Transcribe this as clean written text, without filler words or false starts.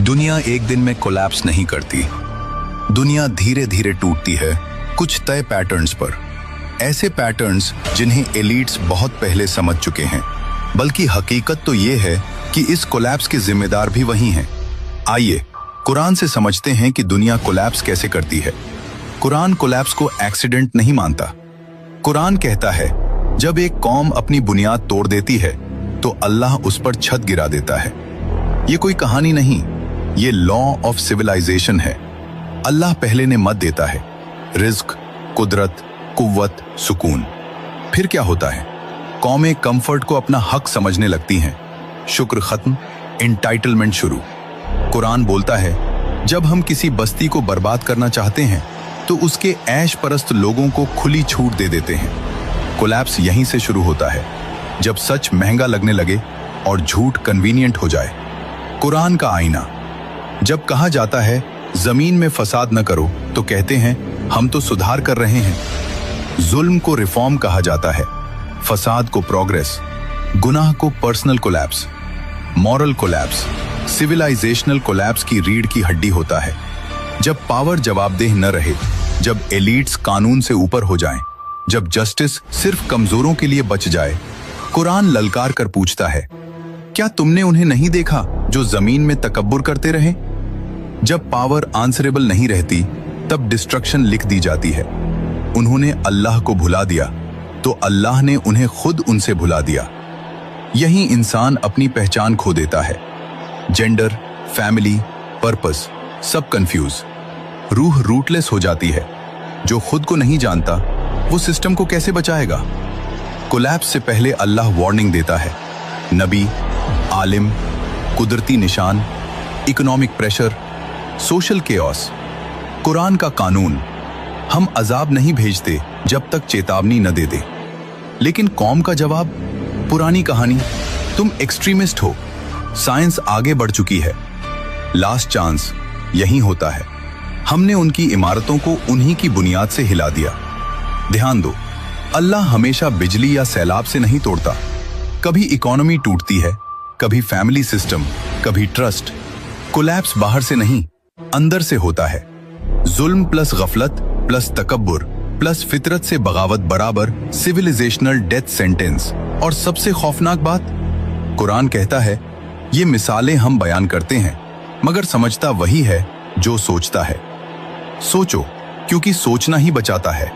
दुनिया एक दिन में कोलैप्स नहीं करती। दुनिया धीरे धीरे टूटती है, कुछ तय पैटर्न्स पर। ऐसे पैटर्न्स जिन्हें एलीट्स बहुत पहले समझ चुके हैं। बल्कि हकीकत तो ये है कि इस कोलैप्स के जिम्मेदार भी वही हैं। आइए कुरान से समझते हैं कि दुनिया कोलैप्स कैसे करती है। कुरान कोलैप्स को एक्सीडेंट नहीं मानता। कुरान कहता है जब एक कौम अपनी बुनियाद तोड़ देती है तो अल्लाह उस पर छत गिरा देता है। ये कोई कहानी नहीं, ये लॉ ऑफ सिविलाइजेशन है। अल्लाह पहले ने मत देता है, रिज्क, कुदरत, कुव्वत, सुकून। फिर क्या होता है? कौमें कंफर्ट को अपना हक समझने लगती हैं। शुक्र खत्म, एंटाइटलमेंट शुरू। कुरान बोलता है जब हम किसी बस्ती को बर्बाद करना चाहते हैं तो उसके ऐश परस्त लोगों को खुली छूट दे देते हैं। कोलैप्स यहीं से शुरू होता है, जब सच महंगा लगने लगे और झूठ कन्वीनियंट हो जाए। कुरान का आईना। जब कहा जाता है जमीन में फसाद न करो तो कहते हैं हम तो सुधार कर रहे हैं। जुल्म को रिफॉर्म कहा जाता है, फसाद को प्रोग्रेस, गुनाह को personal collapse. Moral collapse civilisational collapse की रीढ़ की हड्डी होता है। जब पावर जवाबदेह न रहे, जब एलीट्स कानून से ऊपर हो जाएं, जब जस्टिस सिर्फ कमजोरों के लिए बच जाए। कुरान ललकार कर पूछता है क्या तुमने उन्हें नहीं देखा जो जमीन में तकब्बुर करते रहे? जब पावर आंसरेबल नहीं रहती तब डिस्ट्रक्शन लिख दी जाती है। उन्होंने अल्लाह को भुला दिया तो अल्लाह ने उन्हें खुद उनसे भुला दिया। यही इंसान अपनी पहचान खो देता है। जेंडर, फैमिली, पर्पस सब कंफ्यूज। रूह रूटलेस हो जाती है। जो खुद को नहीं जानता वो सिस्टम को कैसे बचाएगा? कोलैप्स से पहले अल्लाह वार्निंग देता है। नबी, आलिम, कुदरती निशान, economic pressure, social chaos. Quran का कानून, हम अजाब नहीं भेजते जब तक चेतावनी न दे दे। लेकिन कौम का जवाब, पुरानी कहानी, तुम एक्सट्रीमिस्ट हो, साइंस आगे बढ़ चुकी है। लास्ट चांस यही होता है। हमने उनकी इमारतों को उन्हीं की बुनियाद से हिला दिया। ध्यान दो, अल्लाह हमेशा बिजली या सैलाब से नहीं तोड़ता। कभी इकोनॉमी टूटती है, कभी फैमिली सिस्टम, कभी ट्रस्ट। कोलैप्स बाहर से नहीं, अंदर से होता है। जुल्म प्लस गफलत प्लस तकब्बुर प्लस फितरत से बगावत बराबर सिविलाइजेशनल डेथ सेंटेंस। और सबसे खौफनाक बात, कुरान कहता है ये मिसालें हम बयान करते हैं मगर समझता वही है जो सोचता है। सोचो, क्योंकि सोचना ही बचाता है।